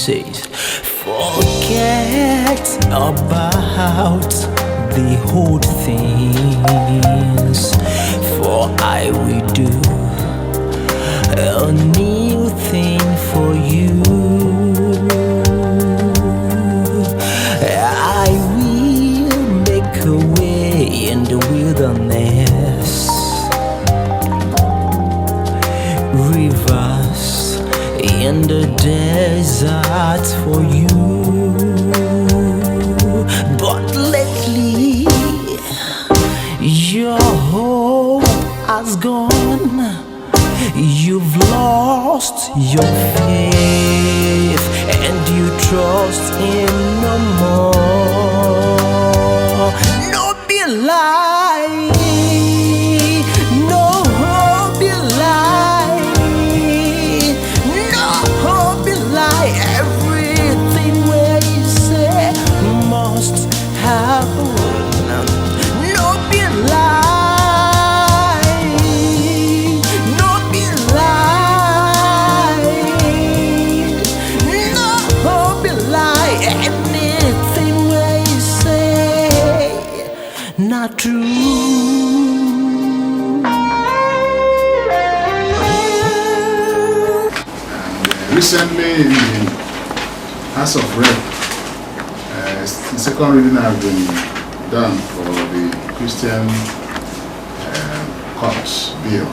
says, forget about the old things, for I will do a new thing for you. I will make a way in the wilderness, rivers in the desert for you. But lately your hope has gone. You've lost your faith and you trust him no more. No be lie, no be lie, no be lie. Everything where you say must happen. No be lie. Not true. Recently in the House of Rep, the second reading has been done for the Christian court bill.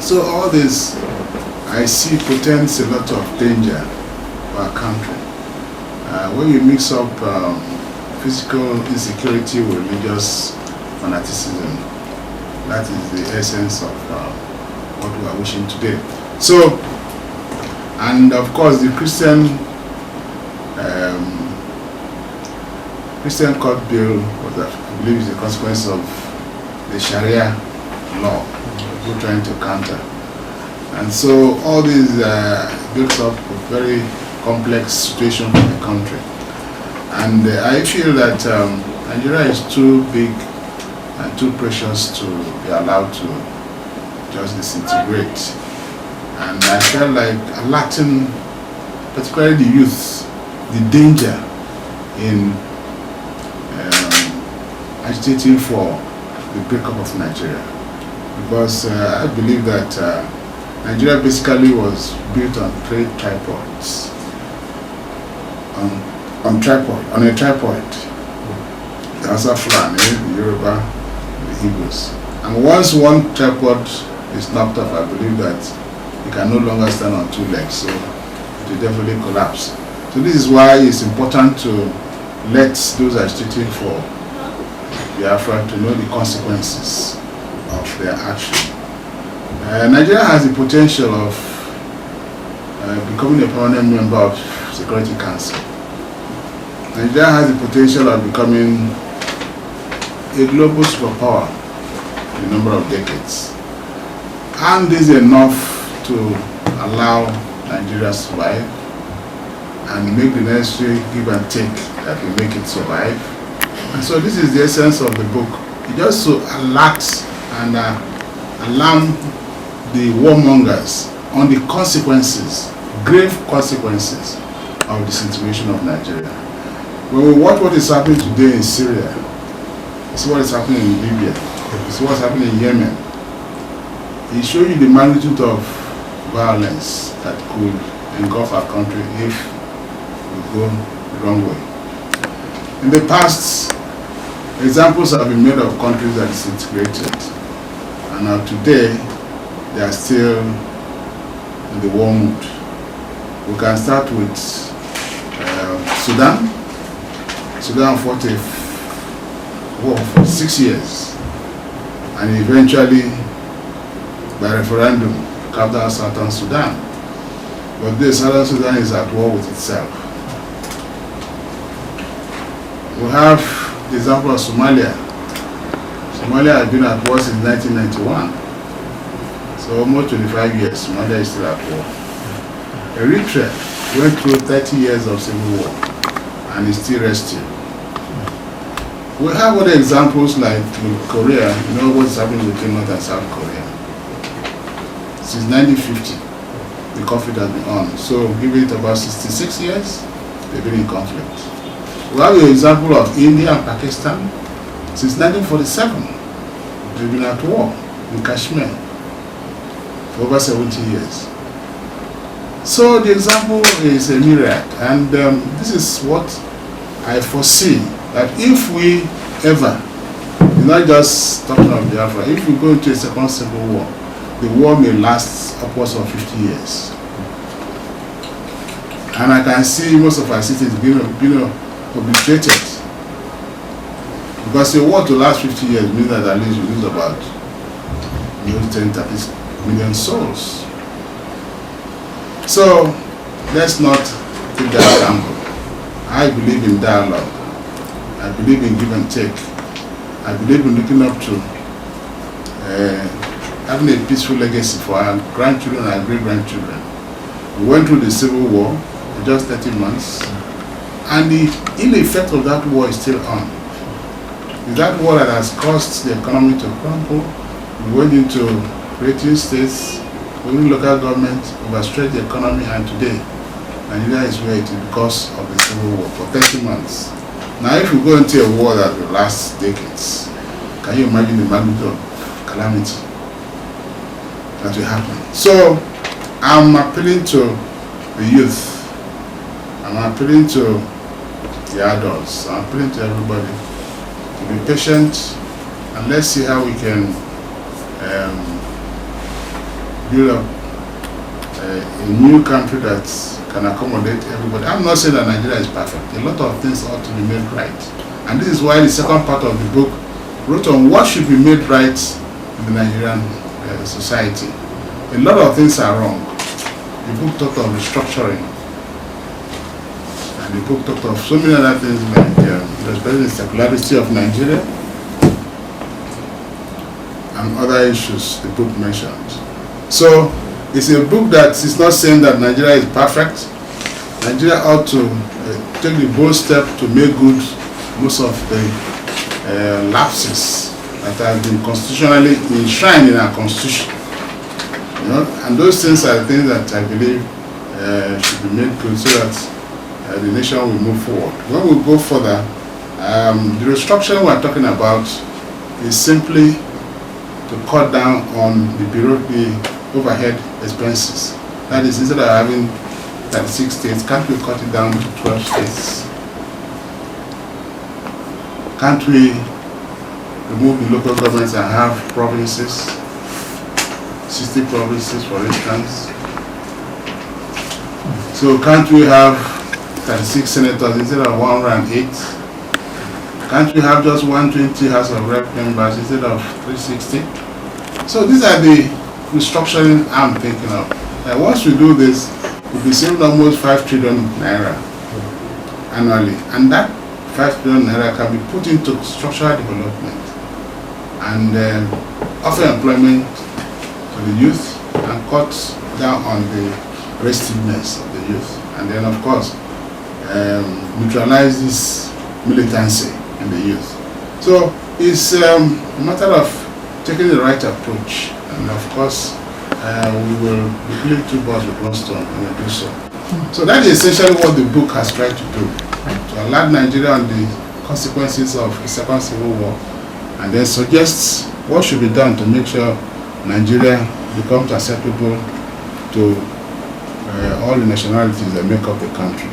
So all this I see portends a lot of danger for our country. When you mix up physical insecurity with religious fanaticism, that is the essence of what we are wishing today. So, and of course the Christian court bill was, I believe, is a consequence of the Sharia law we're trying to counter. And so all these builds up a very complex situation for the country. And I feel that Nigeria is too big and too precious to be allowed to just disintegrate. And I felt like alerting, particularly the youth, the danger in agitating for the breakup of Nigeria. Because I believe that Nigeria basically was built on 3 tripods. On a tripod, the Hausa Fulani, the Yoruba, the Igbos. And once one tripod is knocked off, I believe that it can no longer stand on 2 legs, so it will definitely collapse. So this is why it's important to let those agitating for Biafra to know the consequences of their action. Nigeria has the potential of becoming a permanent member of Security Council. Nigeria has the potential of becoming a global superpower in a number of decades. And this is enough to allow Nigeria to survive and make the necessary give and take that will make it survive. And so this is the essence of the book. It just to alert and alarm the warmongers on the consequences, grave consequences of the situation of Nigeria. When we watch what is happening today in Syria, see what is happening in Libya, see what's happening in Yemen, it shows you the magnitude of violence that could engulf our country if we go the wrong way. In the past, examples have been made of countries that disintegrated, and now today they are still in the war mood. We can start with Sudan. Sudan fought a war for 6 years, and eventually, by referendum, carved out Southern Sudan. But this Southern Sudan is at war with itself. We have the example of Somalia. Somalia has been at war since 1991. So almost 25 years, Somalia is still at war. Eritrea went through 30 years of civil war and is still resting. We have other examples like in Korea. You know what's happening between North and South Korea. Since 1950, the conflict has been on. So give it about 66 years, they've been in conflict. We have the example of India and Pakistan. Since 1947, they've been at war in Kashmir for over 70 years. So the example is a myriad, and this is what I foresee, that if we ever, it's not just talking of Biafra, if we go into a second civil war, the war may last upwards of 50 years. And I can see most of our cities being obliterated. Because a war to last 50 years means that at least you lose about 10, 30 million souls. So let's not take that gamble. I believe in dialogue. I believe in give and take. I believe in looking up to having a peaceful legacy for our grandchildren and our great-grandchildren. We went through the Civil War for just 30 months, and the ill effect of that war is still on. It's that war that has caused the economy to crumble. We went into creating states, within local government, overstretched the economy, and today, Nigeria is where it is because of the Civil War for 30 months. Now, if we go into a war that will last decades, can you imagine the magnitude of calamity that will happen? So, I'm appealing to the youth. I'm appealing to the adults. I'm appealing to everybody to be patient, and let's see how we can build up a new country that can accommodate everybody. I'm not saying that Nigeria is perfect. A lot of things ought to be made right. And this is why the second part of the book wrote on what should be made right in the Nigerian society. A lot of things are wrong. The book talked of restructuring. And the book talked of so many other things like the secularity of Nigeria and other issues the book mentioned. So it's a book that is not saying that Nigeria is perfect. Nigeria ought to take the bold step to make good most of the lapses that have been constitutionally enshrined in our constitution. You know? And those things are things that I believe should be made good so that the nation will move forward. When we go further, the restructuring we're talking about is simply to cut down on the overhead expenses. That is, instead of having 36 states, can't we cut it down to 12 states? Can't we remove the local governments and have provinces, 60 provinces for instance? So can't we have 36 senators instead of 108? Can't we have just 120 House of Rep members instead of 360? So these are the restructuring I'm thinking of. Once we do this, we'll be saving almost 5 trillion naira annually, and that 5 trillion naira can be put into structural development and offer employment to the youth and cut down on the restiveness of the youth, and then of course neutralize this militancy in the youth. So it's a matter of taking the right approach. And of course, we will be killing two birds with one stone when we do so. So that is essentially what the book has tried to do, to alert Nigeria on the consequences of the Second Civil War, and then suggests what should be done to make sure Nigeria becomes acceptable to all the nationalities that make up the country.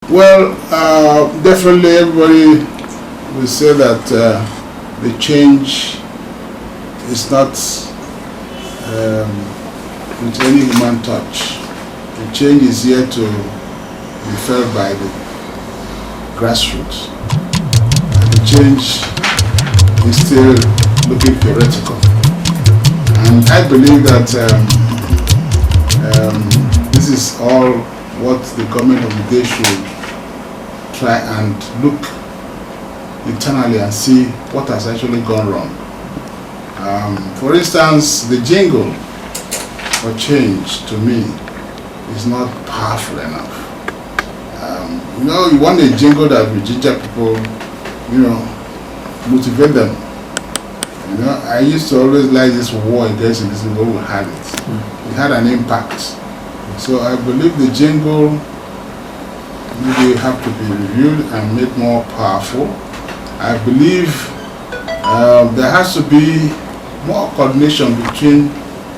Well, definitely everybody will say that the change is not with any human touch. The change is here to be felt by the grassroots. And the change is still looking theoretical. And I believe that this is all what the government of the day should try and look internally and see what has actually gone wrong. For instance, the jingle for change to me is not powerful enough. You want a jingle that will ginger people, motivate them, You know, I used to always like this war against elitism, but we had it. It had an impact. So I believe the jingle maybe have to be reviewed and made more powerful. I believe there has to be more coordination between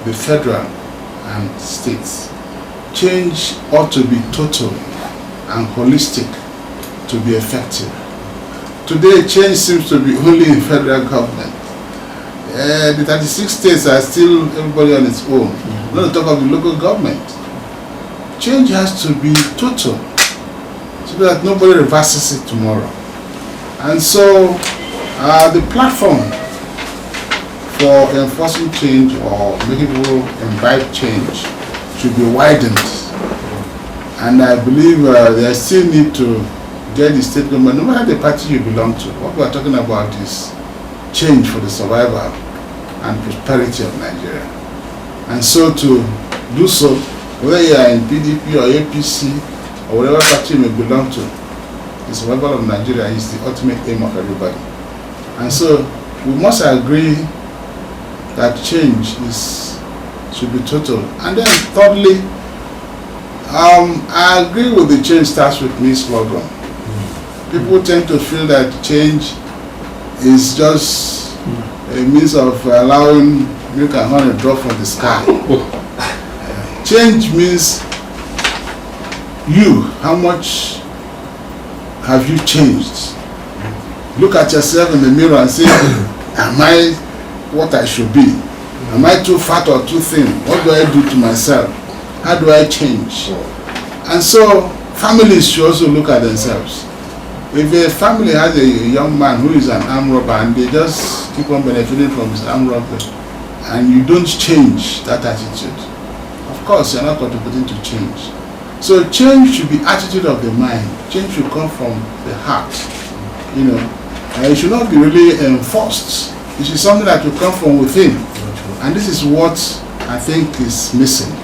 the federal and states. Change ought to be total and holistic to be effective. Today, change seems to be only in federal government. The 36 states are still everybody on its own. Not to talk of the local government. Change has to be total so that nobody reverses it tomorrow. And so, the platform for enforcing change or making people imbibe change should be widened. And I believe there still need to get the state government, no matter the party you belong to. What we are talking about is change for the survival and prosperity of Nigeria. And so to do so, whether you are in PDP or APC or whatever party you may belong to, the survival of Nigeria is the ultimate aim of everybody. And so we must agree that change should be total. And then thirdly, I agree with the change starts with me slogan. People tend to feel that change is just a means of allowing milk and honey drop from the sky. Change means you, how much have you changed? Look at yourself in the mirror and say, am I what I should be? Am I too fat or too thin? What do I do to myself? How do I change? And so families should also look at themselves. If a family has a young man who is an armed robber and they just keep on benefiting from his armed robbery, and you don't change that attitude, of course you're not contributing to change. So change should be attitude of the mind. Change should come from the heart. You know, it should not be really enforced. It should be something that will come from within. And this is what I think is missing.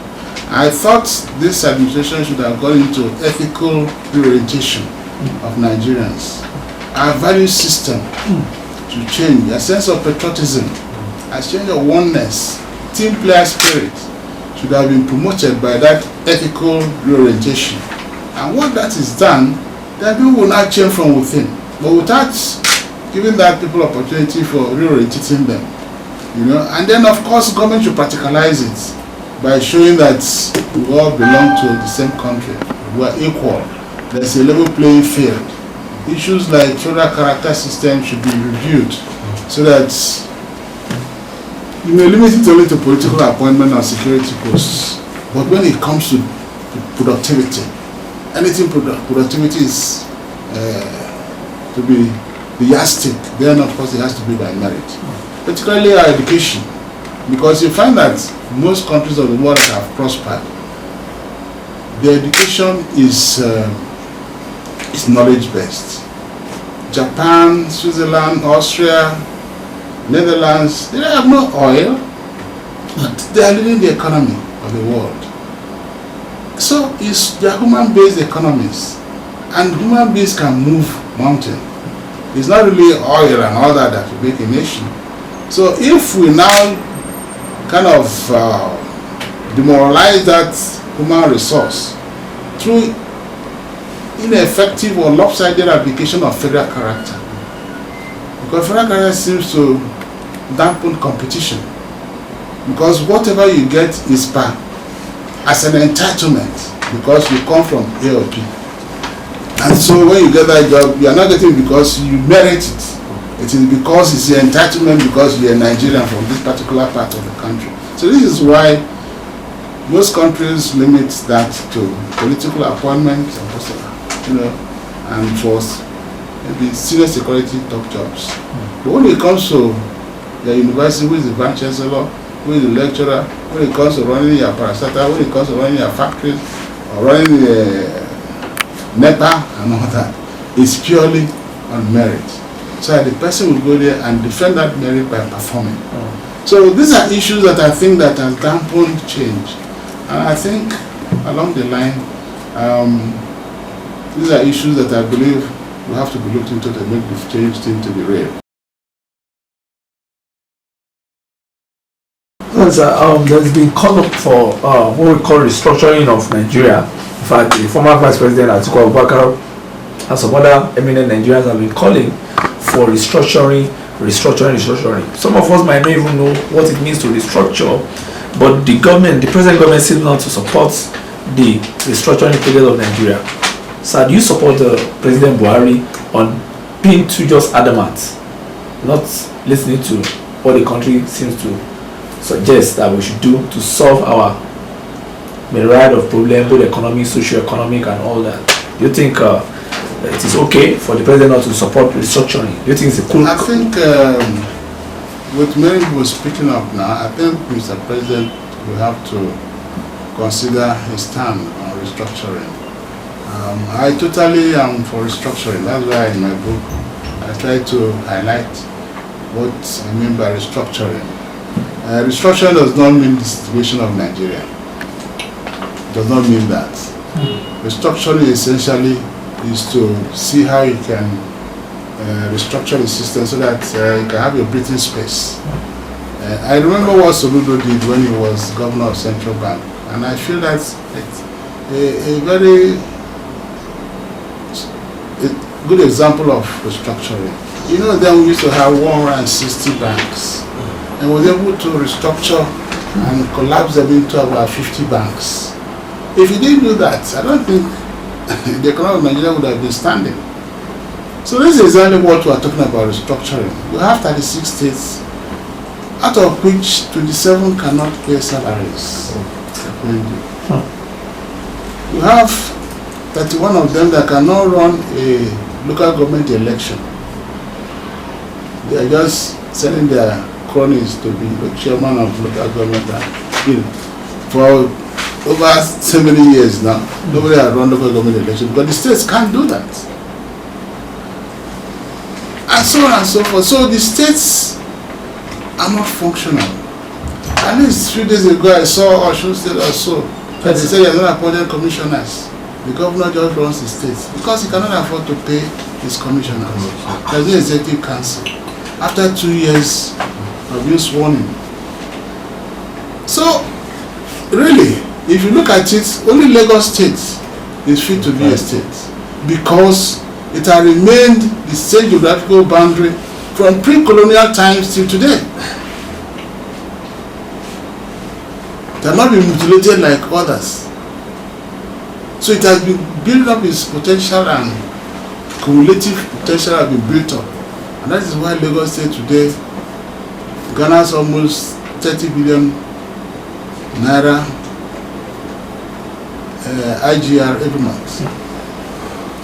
I thought this administration should have gone into ethical reorientation of Nigerians. Our value system should change. A sense of patriotism, a sense of oneness, team player spirit should have been promoted by that ethical reorientation. And once that is done, then people will not change from within. But without giving that people opportunity for reorientating them, you know, and then of course government should practicalize it by showing that we all belong to the same country, we are equal. There's a level playing field. Issues like federal character system should be reviewed so that you may limit it only to political appointment and security posts. But when it comes to productivity, anything productivity is to be the yardstick, then of course it has to be by merit. Particularly our education, because you find that most countries of the world that have prospered, their education is knowledge-based. Japan, Switzerland, Austria, Netherlands, they have no oil, but they are leading the economy of the world. So they are human-based economies, and human beings can move mountains. It's not really oil and all that will make a nation. So if we now kind of demoralize that human resource through ineffective or lopsided application of federal character, because federal character seems to dampen competition, because whatever you get is as an entitlement because you come from A or B. And so when you get that job, you are not getting it because you merit it. It is because it's your entitlement because you are Nigerian from this particular part of the country. So this is why most countries limit that to political appointments, you know, and for maybe senior security top jobs. But when it comes to the university, who is the vice chancellor, who is the lecturer, when it comes to running your parastatal, when it comes to running your factories, or running the NEPA and all that, it's purely on merit. So the person will go there and defend that merit by performing. So these are issues that I think that has dampened change. And I think along the line, these are issues that I believe will have to be looked into to make the change thing to be real. There's been call up for what we call restructuring of Nigeria. In fact, the former Vice President Atiku Abubakar and some other eminent Nigerians have been calling for restructuring. Some of us might not even know what it means to restructure, but the present government seems not to support the restructuring project of Nigeria. So do you support President Buhari on being too just adamant, not listening to what the country seems to suggest that we should do to solve our myriad of problems, both economic, socio-economic, and all that? Do you think it is okay for the president not to support restructuring? Do you think it's a cool? I think with many people speaking up now, I think Mr. President will have to consider his stand on restructuring. I totally am for restructuring. That's why in my book I try to highlight what I mean by restructuring. Restructuring does not mean the situation of Nigeria. It does not mean that. Restructuring essentially is to see how you can restructure the system so that you can have your breathing space. I remember what Soludo did when he was governor of Central Bank, and I feel that's a very good example of restructuring. You know, then we used to have 160 banks, and was able to restructure and collapse them into about 50 banks. If you didn't do that, I don't think the economy of Nigeria would have been standing. So this is exactly what we are talking about restructuring. We have 36 states, out of which 27 cannot pay salaries. We have 31 of them that cannot run a local government election. They are just sending their cronies to be the chairman of local government. For over so many years now, nobody has run local government election because the states can't do that. And so on and so forth. So the states are not functional. At least 3 days ago I saw Osun State also. They said they are not appointed commissioners. The governor just runs the states because he cannot afford to pay his commissioners. There is no executive council. After 2 years of being sworn in. So really, if you look at it, only Lagos State is fit to be a state because it has remained the same geographical boundary from pre-colonial times till today. It has not been mutilated like others. So it has been built up its potential, and cumulative potential has been built up. And that is why Lagos State today garners almost 30 billion naira IGR every month,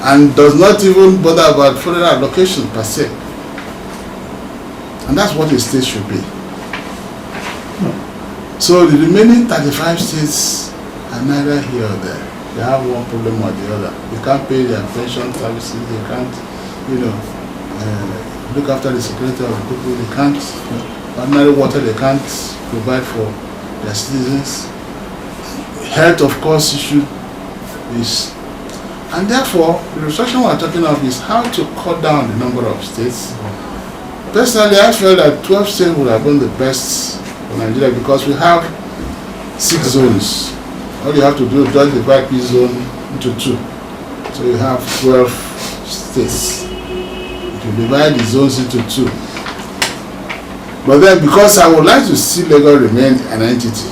and does not even bother about federal allocation per se. And that's what a state should be. So the remaining 35 states are neither here or there. They have one problem or the other. They can't pay their pension services, they can't, look after the security of the people, they can't, ordinary water they can't provide for their citizens. Health, of course, issue is, and therefore the restructuring we are talking of is how to cut down the number of states. Personally, I feel that 12 states would have been the best for Nigeria because we have 6 zones. All you have to do is just divide each zone into 2. So you have 12 states. You divide the zones into 2. But then, because I would like to see Lagos remain an entity,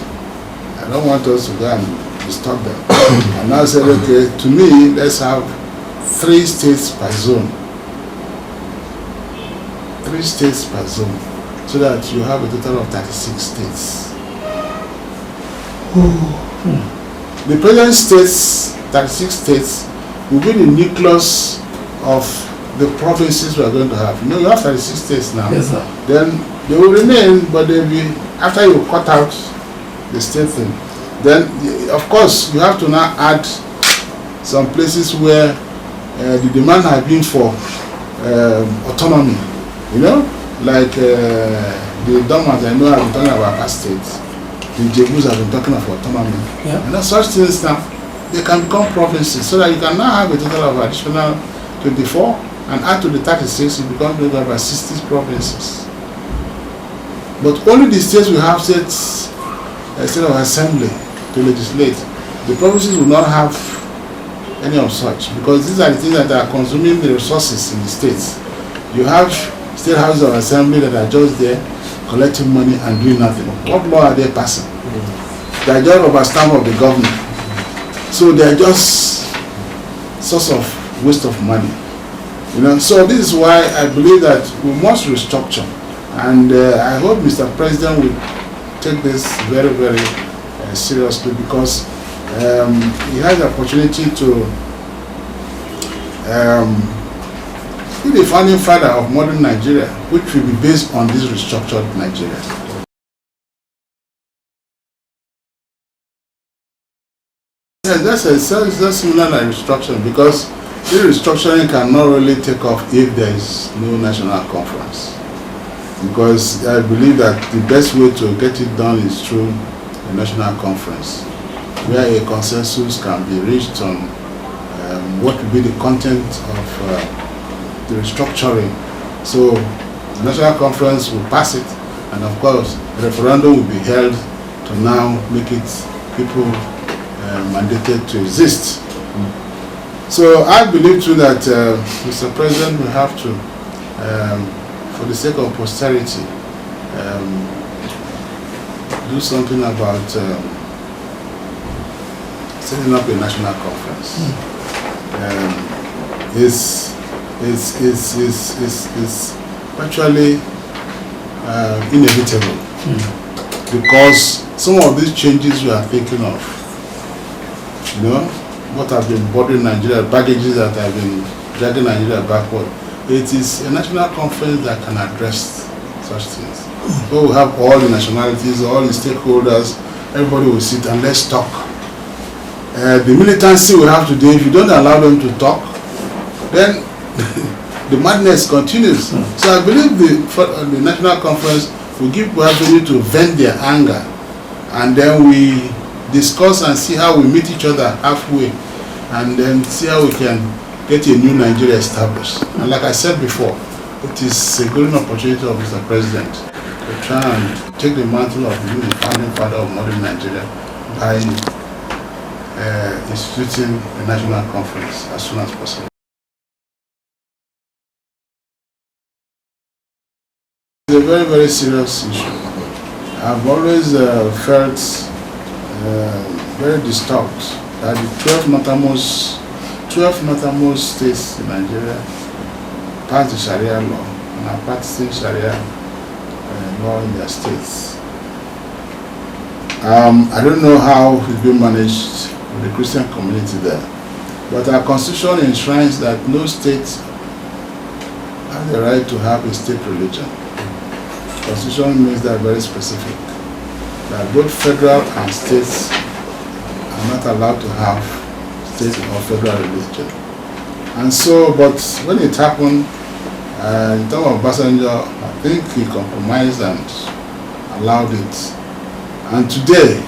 I don't want us to go and disturb them. And now said, okay, to me, let's have 3 states per zone. 3 states per zone, so that you have a total of 36 states. The present states, 36 states, will be the nucleus of the provinces we are going to have. You know, you have 36 states now. Yes, sir. Then they will remain, but they will be, after you cut out the state thing, then of course you have to now add some places where the demand has been for autonomy. You know, like the Dormant, I know I've been talking about past states. The Jebus have been talking of autonomy. Yeah. And that's such things now, they can become provinces, so that you can now have a total of additional 24, and add to the 36, it becomes about 60 provinces. But only the states will have states a state of assembly to legislate. The provinces will not have any of such, because these are the things that are consuming the resources in the states. You have state houses of assembly that are just there collecting money and doing nothing. What law are they passing? They are just rubber stamp of the government. So they are just source of waste of money. You know, so this is why I believe that we must restructure, and I hope Mr. President will take this very, very seriously, because he has the opportunity to be the founding father of modern Nigeria, which will be based on this restructured Nigeria. Yes, that's similar like restructuring, because this restructuring cannot really take off if there is no national conference. Because I believe that the best way to get it done is through a national conference, where a consensus can be reached on what will be the content of the restructuring. So the national conference will pass it, and of course a referendum will be held to now make it people mandated to exist. So I believe too that Mr. President will have to, for the sake of posterity, do something about setting up a national conference. It's actually inevitable, because some of these changes we are thinking of, you know, what have been bothering Nigeria, baggages that have been dragging Nigeria backward, it is a national conference that can address such things. So we have all the nationalities, all the stakeholders, everybody will sit and let's talk. The militancy we have today, if you don't allow them to talk, then the madness continues. So I believe the national conference will give people ability to vent their anger, and then we discuss and see how we meet each other halfway, and then see how we can get a new Nigeria established. And like I said before, it is a golden opportunity of Mr. President to try and take the mantle of being the founding father of modern Nigeria by instituting a national conference as soon as possible. It's a very, very serious issue. I've always felt very disturbed that the 12 northernmost states in Nigeria passed the Sharia law and are practicing Sharia law in their states. I don't know how it's been managed with the Christian community there, but our constitution enshrines that no state has the right to have a state religion. Constitution makes that very specific, that both federal and states are not allowed to have state or federal religion. And so, but when it happened, in terms of Obasanjo, I think he compromised and allowed it. And today,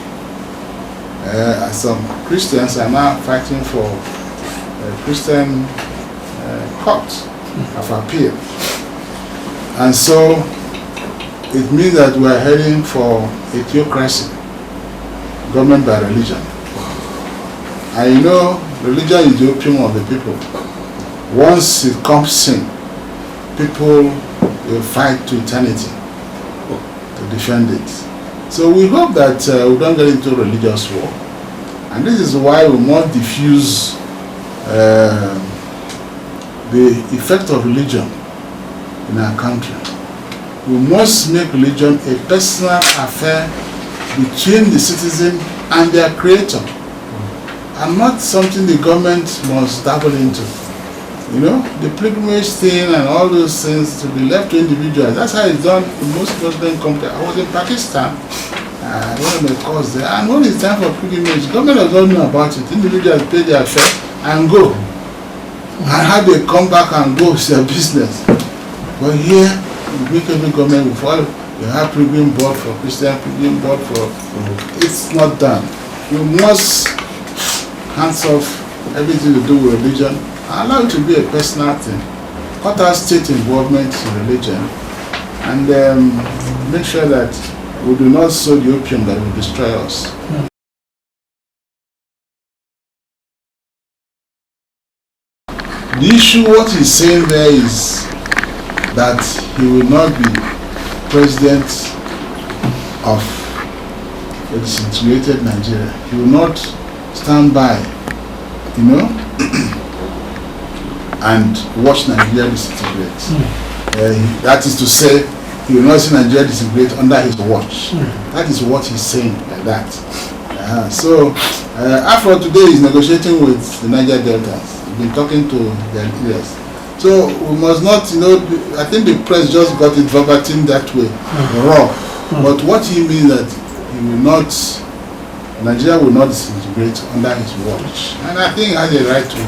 some Christians are now fighting for a Christian court of appeal. And so, it means that we are heading for a theocracy, government by religion. I know religion is the opium of the people. Once it comes in, people will fight to eternity to defend it. So we hope that we don't get into religious war. And this is why we must diffuse the effect of religion in our country. We must make religion a personal affair between the citizen and their creator, and not something the government must dabble into. You know, the pilgrimage thing and all those things to be left to individuals. That's how it's done in most Muslim countries. I was in Pakistan, one of the course there, and when it's time for pilgrimage, government does not know about it. Individuals pay their fare and go. And how they come back and go is their business. But here, we make every government will follow. You have pilgrim board for Christian, pilgrim board for... It's not done. You must hands off everything to do with religion. Allow it to be a personal thing. Cut out state involvement in religion, and make sure that we do not sow the opium that will destroy us. The issue, what he's saying there is that he will not be president of a disintegrated Nigeria. He will not stand by, you know, and watch Nigeria disintegrate. That is to say, he will not see Nigeria disintegrate under his watch. That is what he's saying, like that. Afro today is negotiating with the Niger Deltas. He's been talking to their leaders. So we must not, you know, I think the press just got it verbatim that way, raw. But what he means that he will not, Nigeria will not disintegrate under his watch. And I think he has a right to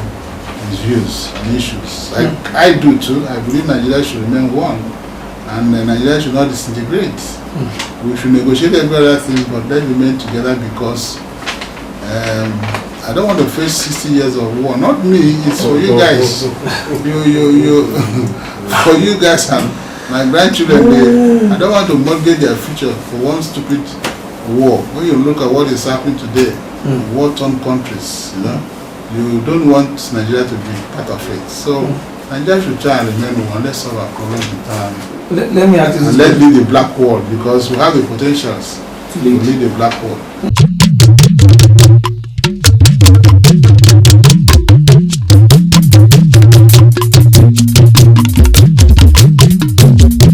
his views and issues. I do too. I believe Nigeria should remain one. And Nigeria should not disintegrate. We should negotiate every other thing, but let's remain together because I don't want to face 60 years of war. Not me, it's for you guys. For you guys and my grandchildren. I don't want to mortgage their future for one stupid war. When you look at what is happening today, war-torn countries, you know, you don't want Nigeria to be part of it. So Nigeria should try and remain one. Let's solve our problem entirely. Let me ask you this. Let's lead the black world because we have the potentials to lead the black world.